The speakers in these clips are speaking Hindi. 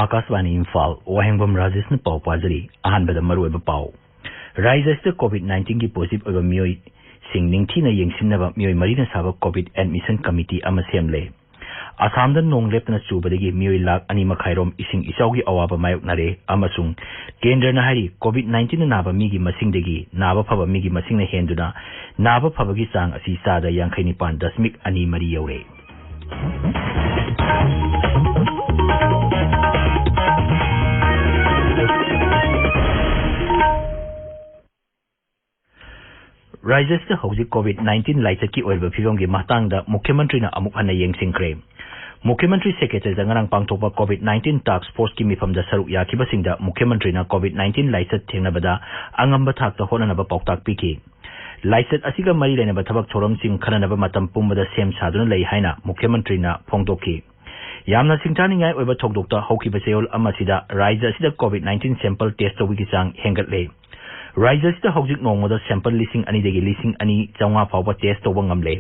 आकाशवाणी इम्फाल वाहेंगबम राजेश पाव पाजरी अहानबद मरुब पाव राइजस कोविड-19 की पॉजिटिव ओइब मियोय सिंग निंगथीना येंगसिनबा मियोय मरीना साबा कोविड एडमिशन कमिटी अमा सेमले आसाम नोंग लेपना चूबदगी मियोय लाख अनि मखाइरोम इसिंग इचाउगी अवाबा मायोकनारे अमसुंग केंद्रना हारी कोविड-19 नाबा मिगी मसिंगदगी नाबा फबा मिगी मसिंगना हेंदुना नाबा फबगी चांग असि सादा 59.2 मरी यौरे राइजस हौजी कोविड-19 लाइचकी ओइब फिवम की महतांग मुख्यमंत्री अमुक हन्ना येंगसिंग्रे मुख्यमंत्री सेक्रेटरी जंगरांग पांगथोपा कोविड-19 टास्क फोर्स की मिफम सरुक याखिबसिंग मुख्यमंत्री कोविड-19 लाइचत थेंगनबदा अंगंब थाकता होननब पाउताक पिखि लाइचत असिगा मरी लेनब थबक थोरमसिंग खननब मतम पुंबदा सेम सादुना लई हाइना मुख्यमंत्री फोंगदोखि यामना सिंगथानिंगाय ओइब थोकदोक्ता हौखिब चेयोल अमसिदा राज्य असिदा कोविड-19 सैंपल टेस्ट तौबिगी चांग हेंगतले राज्य हौजिक नोंगमदा सैंपल लिसिंग अनिदगी लिसिंग अनि चौंगा फाउबा टेस्ट तौबा ngamle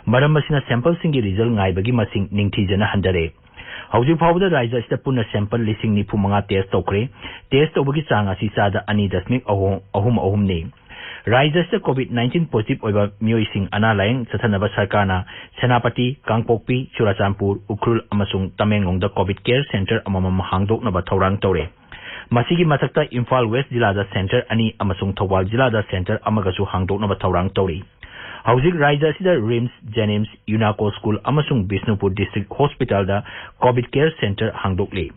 मरम मसिना सैंपल सिंगी result ngaibagi masing ningthijana handare हौजिक फाउबदा राज्य असिदा पुन्ना सैंपल लिसिंग 95 टेस्ट तौखरे टेस्ट तौबगी चांग असि सादा 2.3 ने राज्य असिदा कोविड-19 पॉजिटिव ओइबा मियोइसिंग अना लायंग चथनबा सरकारना सेनापति कांगपोकपी चुराचांदपुर उखरुल अमसुंग तमेंगलोंगदा कोविड केयर सेंटर अममम हांगदोकनबा थौरांग तौरे मसीगी मथक्ता इम्फाल वेस्ट जिला सेंटर अनि अमसुंग थौबाल जिला सेंटर अमगसु हांगदोकनबा थौरांग तौरी हौजिक राज्य असिदा रिम्स जेनिम्स यूनाको स्कूल अमसुंग Bishnupur district hospital covid care centre हांगदोकले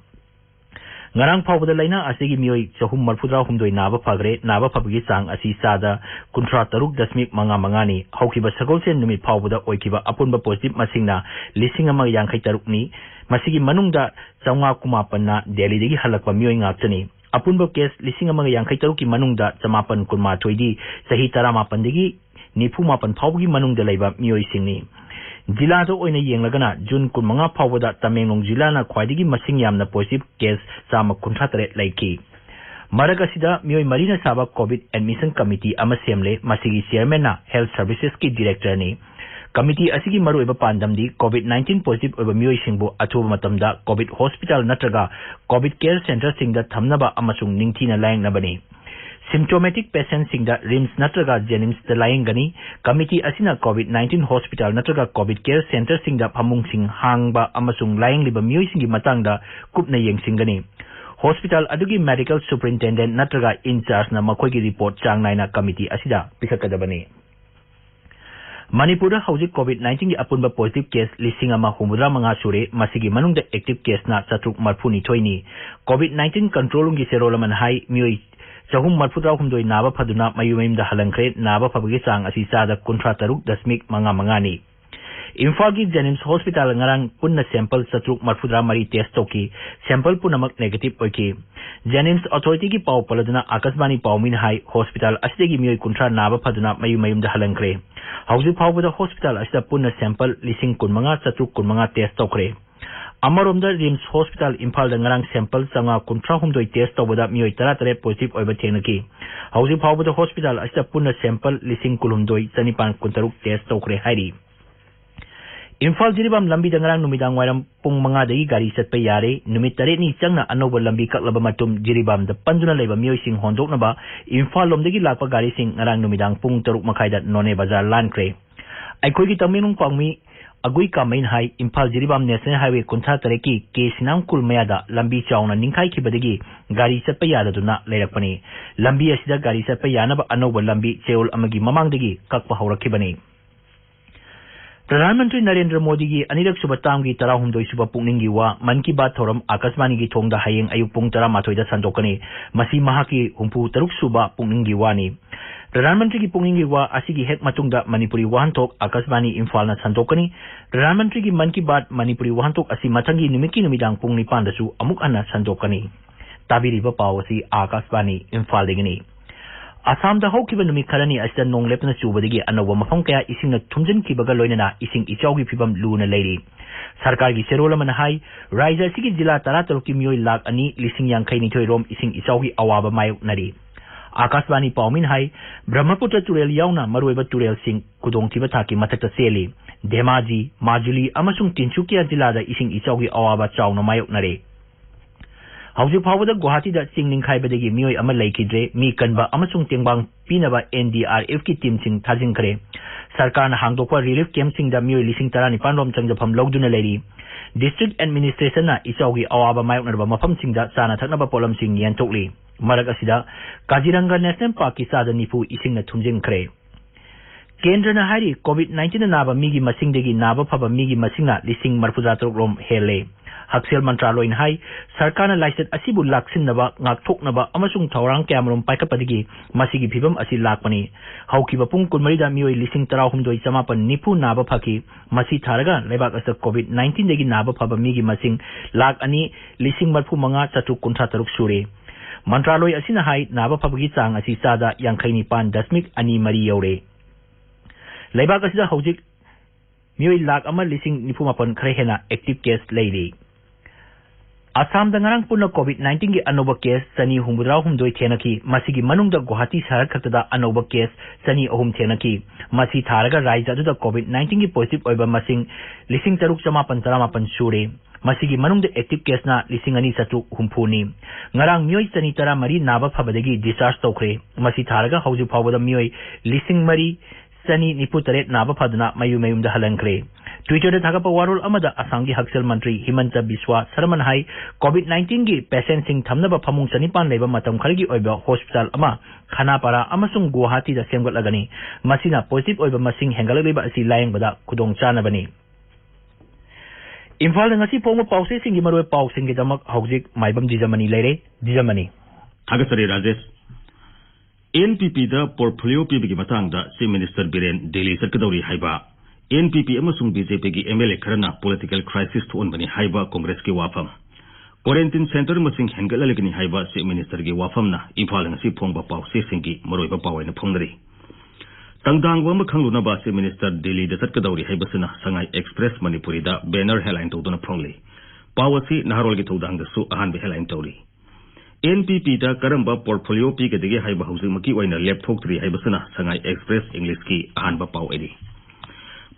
ngarang phawbada laina asigi miyoi 343 naba phagre naba phabgi chang asi sada 53.5 ni haukiba sagolsen numit phawbada oikiba apunba positive masingna 1,053 ni masigi manungda 919 na delhi degi halakpa miyoi ngakchani apunba case 1,053 ki manungda 919 di sahi 18 degi 94 phawbgi manungda laiba miyoi singni जिला येंगलगना जून 15 फाउबदा तमेंगलोंग जिला ख्वाइदगी मसिंग यामना पॉजिटिव केस 153 लैखी मरग असिदा मियोय मरीना साबा कोविड एडमिशन कमिटी अमा सेमले मसिगी चेयरमैन हेल्थ सर्विसेस की डायरेक्टर ने कमिटी असिगी मरुइबा पांदमदी कोविड-19 पॉजिटिव ओइबा मियोय सिंगबु अथुबा मतमदा कोविड हॉस्पिटल नत्रगा कोविड केयर सेंटर सिंगदा थमनबा अमसुंग निंगथीना लायंगनबनी सिम्टोमेटिक पेशेंट सिंगदा रिम्स नत्रगा जेनिम्स लायंगनी कमिटी असिना कोविड-19 हॉस्पिटल नत्रगा कोविड केयर सेंटर सिंगदा फमुंग सिंग हांगबा अमसुंग लायंगलिबा मियोय सिंगी मतांगदा कुपना येंगसिंगनी हॉस्पिटल अदुगी मेडिकल सुपरिटेंडेंट नत्रगा इंचार्ज ना मखोयगी रिपोर्ट चांग नायना कमिटी असिदा पिखकदबनी मणिपुर हौजिक कोविड-19 की अपुनबा पॉजिटिव केस 1,055 सूरे मसिगी मनुंगदा एक्टिव केस ना 732 नि कोविड-19 कंट्रोलिंग की सेरोलमन हाई मियोय 343 नाबा फदुना मयुमैमदा हलंखरे नाबा फबगी चांग असि सादा 53.5 नि इम्फाल की जेनिम्स हॉस्पिटल ngarang पुन्ना सैंपल 733 टेस्ट तौकी सैंपल पुनमक नेगेटिव ओइकी जेनिम्स अथॉरिटी की पाव पलदना आकाशवाणी पावमिन हाई हॉस्पिटल असदेगी मियोय 50 नाबा फदुना मयुमैमदा हलंखरे हौजि फावबदा हॉस्पिटल असदा पुन्ना सैंपल 15,715 टेस्ट तौखरे अमरोमदा RIMS hospital Imphal ngarang sample 153 test तौबदा मियोय 13 पॉजिटिव ओइबा थेंगनकी हौजि फावबदा हॉस्पिटल असदा पुन्ना सैंपल 19,913 टेस्ट तौखरे हाइरी इम्फाल जिरिबाम लंबी ngarang नुमिदांग वायरम पुंग 5 दगी गाड़ी चतपा यारे नुमित 8 नि चंगना अनोबा लंबी कक्लबा मतुम जिरिबाम द पंजुना लेबा मियोय सिंग होंदोकनबा इम्फाल लोमदगी लाकपा गाड़ी सिंग ngarang नुमिदांग पुंग 6 मखाइदा नोने बाजार लानख्रे आइखोगी तमिनुंग पांगमी अगुई कामेन हाई इम्फाल जिरिबाम नेशनल हाईवे 53 की केसिनांग कुल मयादा लंबी चाउना निंखाई खिबदगी गाड़ी चतपा याददुना लेरकपनी लंबी असिदा गाड़ी चतपा यानबा अनोबा लंबी चेओल अमगी ममांगदगी कक्पा हौरखिबनी प्रधानमंत्री नरेंद्र मोदी की अनिरक सुबह ताम की 13 सुबह पुंगनिंग की वा मन की बात थौरम आकाशवाणी की थोंगदा हयेंग अयुक पुंग 13 संदोकनी मसी महा की 63 सुबह पुंगनिंग की वानी प्रधानमंत्री की पुंगनिंग की वा असिगी हेक मतुंगदा मणिपुरी वाहनथोक आकाशवाणी इम्फाल ना संदोकनी प्रधानमंत्री की मन की बात मणिपुरी वाहनथोक असी मथंगी निमिकी नुमिदांग पुंग 9 दसु अमुक अन्ना संदोकनी ताबिरिबा पाव असि आकाशवाणी इम्फाल देगनी असम दा हौकिबा नुमित खरनी असिदा नोंग लेपना चुबदगी अनौबा मफम कया इसिंगना थुमजनखिबगा लोइनना इसिंग इचाउगी फिबम लूना लेरी सरकार की सेरोलमन हाई राज्य सिगी जिला 13 की मियोय लाख 2,052 रोम इसिंग इचाउगी अवाबा मायोकनरी आकाशवाणी पावमिन हाई ब्रह्मपुत्र तुरेल याउना मरुइबा तुरेल सिंग कुदोंथिबा थाकी मथक्ता सेली धेमाजी माजुली अमसुंग तिनसुकिया जिलादा इसिंग इचाउगी अवाबा चाउना मायोकनरे हौजिक फावदा गुवाहाटी दा चिंगनिंग खाइबदगी मियोय अमा लेखिद्रे मी कनबा अमसुंग तेंगबांग पीनबा NDRF की टीम सिंग थाजिंखरे सरकार ना हांगदोकवा रिलीफ कैंप सिंग दा मियोय लिसिंग 19 रोम चंगजफम लौदुना लेरी डिस्ट्रिक्ट एडमिनिस्ट्रेशन ना इचाउगी अवाबा मायोकनरबा मफम सिंग दा चाना थकनबा पोलम सिंग यंतोकली मरक असिदा काजीरंगा नेशनल पार्क की चादा निफु इसिंग ना थुमजिंखरे केंद्र ना हारी कोविड-19 नाबा मिगी मसिंगदेगी नाबा फबा मिगी मसिंगना लिसिंग 43 रोम हेले हक्सेल मंत्रालय हाई सरकार licence असिबु लाक्सिनबा ngakthoknaba amasung thawrang kyamrom paikapadi masigi phibam asi lakpani haukiba pung kunmari da mioi lising 19 chamapan nipu naba phaki masi tharaga lebak asa covid-19 degi naba phaba migi masing lak ani lising marphu manga chatu kuntra taruk sure मंत्रालय asina hai naba phabagi chang asi sada 59.2 yaure lebak asida hojik mioi lak ama lising nipu mapan khare hena active case leiri Assam दंगरंग पुनः कोविड-19 की अनोबा केस सनी हुमराव हुमदोई थेनकी मसीगी मनुंग द गुवाहाटी शहर खतदा अनोबा केस सनी अहुम थेनकी मसी थारगा राज्य अदुदा कोविड-19 की पॉजिटिव ओइबा मसिंग लिसिंग 655 सूरे मसीगी मनुंग द एक्टिव केस ना लिसिंग 2 हुमफुनी ngarang मियोय सनी तरा मरी नाबा फबदगी डिस्चार्ज तोखरे मसी थारगा हौजु फावदा मियोय लिसिंग मरी सनी निपु तरेट नाबा फदना मयु मयुम द हलंखरे ट्विटर थागप वारोल अमदा असम की हक्सेल मंत्री हिमंत बिस्वा शर्मन हाई कोविड-19 की पेशेंट सिंह थमनबा फमुंग चनिपान लेबा मतम खरगी ओइबा हॉस्पिटल अमा खानापारा अमसुंग गुवाहाटी दा सेमगतलगनी मसिना पॉजिटिव ओइबा मसिंग हेंगललेबा असि लायंगबदा खुदोंग चानबनी इम्फाल ngasi पोंग पाउसे सिंगी मरोय पाउ सिंगी दमक हौजिक माइबम दिजमनी लेरे दिजमनी थागसरी राजेश NPP दा पोर्टफोलियो पीबगी मतंग दा चीफ मिनिस्टर बिरेन दिल्ली चटकदौरी हाइबा NPP अमसुंग BJP की MLA खरना पॉलिटिकल क्राइसिस थोनबनी हाइबा कांग्रेस की वाफम क्वारंटाइन सेंटर मसिंग हेंगललगनी हाइबा चीफ मिनिस्टर की वाफमना इम्फाल ngasi फोंगबा पाउसे सिंगी मरोयबा पावैना फोंगदरी तंगदांगवा म खंगलुनबा चीफ मिनिस्टर दिल्ली दा चटकदौरी हाइबसना संगाई एक्सप्रेस मणिपुरी दा बैनर हेडलाइन तौदुना फोंगली पावसी नहरोल की थौदांग दसु अहान बे हेडलाइन तौरी NPP दा Karamba portfolio पीगदगी हाइबा हौजिमकी ओइना लेपथोक्तरी हाइबसना Sangai express English की अहानबा पाव एदी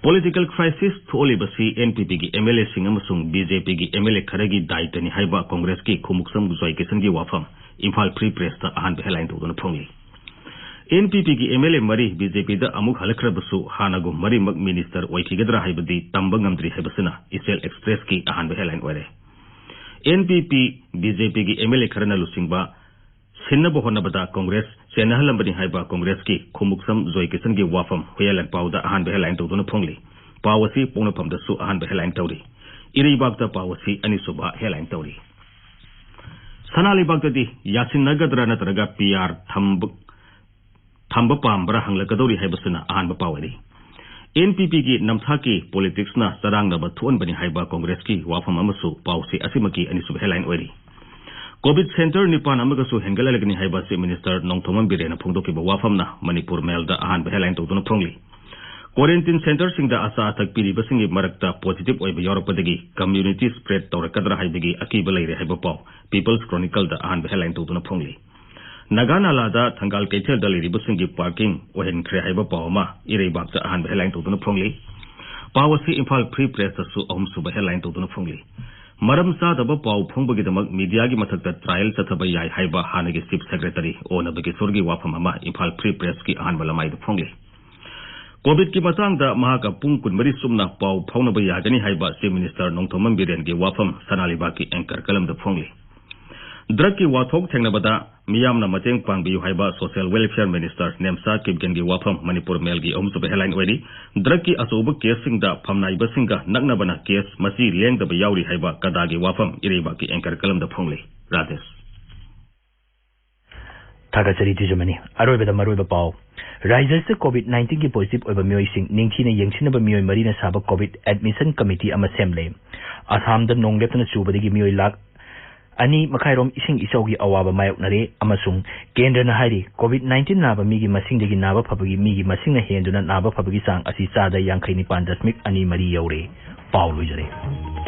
पॉलिटिकल क्राइसिस थोलिबसी NPP की MLA सिंह अमसुंग BJP की MLA खरगी दायित्वनी हाइबा कांग्रेस की खुमुक्सम जोय किसन की वाफम इम्फाल फ्री प्रेस दा अहानबा हेडलाइन तौदुना फोंगली NPP की MLA मरी BJP दा अमुक हलखरबसु हानागु मरी मग मिनिस्टर ओइखिगदरा हाइबदी तंबंगमद्री हाइबसना इसेल एक्सप्रेस की अहानबा हेडलाइन ओरे NPP BJP की MLA खरना लुसिंगबा सिन्नबो होनबदा कांग्रेस सेनहलंबनी हाइबा कांग्रेस की खुमुक्सम जोय किसन की वाफम हुयलन पाउदा अहानबा हेडलाइन तौदुना फोंगली पावसी पोंगनफम दसु अहानबा हेडलाइन तौरी इरिबागदा पावसी अनिसुबा हेडलाइन तौरी सनालिबागददी यासिनगदरा नतरगा PR थंब पाम्बरा हंगलकदौरी हाइबसना अहानबा पावरी NPP की नमथा की पॉलिटिक्स ना सरांगनबा थोनबनी हाइबा कांग्रेस की वाफम अमसु पावसी असिमकी अनिसुबा हेडलाइन ओरी कोविड सेंटर निपान अमगसु हेंगललगनी हाइबा चीफ मिनिस्टर नोंथोमम बिरेना फोंदोकिबा वाफमना मणिपुर मेल दा अहानबा हेडलाइन तौदुना फोंगली क्वारंटाइन सेंटर सिंग दा आशा अथक पीरिबसिंगी मरकता पॉजिटिव ओइबा यौरपदगी कम्युनिटी स्प्रेड तौरकदरा हाइबगी अकीबा लेरे हाइबा पाव पीपल्स क्रॉनिकल दा अहानबा हेडलाइन तौदुना फोंगली नगानाला दा थंगाल कैथेल दा लेरिबसिंगी पार्किंग ओहेनख्रे हाइबा पावमा इरेबाक दा अहानबा हेडलाइन तौदुना फोंगली पावसी इम्फाल फ्री प्रेस दसु अहुमसुबा हेडलाइन तौदुना फोंगली मरम चादब पाव फोंबगीदमक मीडिया की मथकता ट्रायल चथब याय हाइबा हानगी चीफ सेक्रेटरी ओनबगेश्वरगी वाफम अमा इम्फाल फ्री प्रेस की अहानबा लमाइद फोंगली कोविड की मतंगदा महाका पुंग कुनमरी सुमना पाव फाउनब यागनी हाइबा चीफ मिनिस्टर नोंथोमम बिरेन की वाफम सनालिबा की एंकर कलम द फोंगली ड्रग की वाथोक थेंगनबदा मियामना मतेंग पांगबियु हाइबा सोशल वेलफेयर मिनिस्टर नेमसा किपगेन की वाफम मणिपुर मेल की अहुमसुबा हेडलाइन ओइरी ड्रग की अचौब केस फमनाइबसिंगा नकनबना केस मसी लेंगदब याउरी हाइबा कदागी वाफम इरेबा की एंकर कलम द फोंगली राजेश थागसरी दिजमनी अरोइबदा मरोइबा पाव राज्य से कोविड-19 की पॉजिटिव ओइबा मियोइसिंग निंगथीना यंगसिनबा मियोइ मरीना साबा कोविड एडमिशन कमिटी अमा सेमले असम द नोंगलेपना चुबदगी मियोइ लाख अनि मखाइरोम इसिंग इचौगी अवाबा मायोकनरे अमसुंग केंद्रना हाइरी कोविड-19 नाबा मिगी मसिंगदगी नाबा फबगी मिगी मसिंगना हेंदुना नाबा फबगी चांग असि 59.2 यौरे पाउ लुजरे।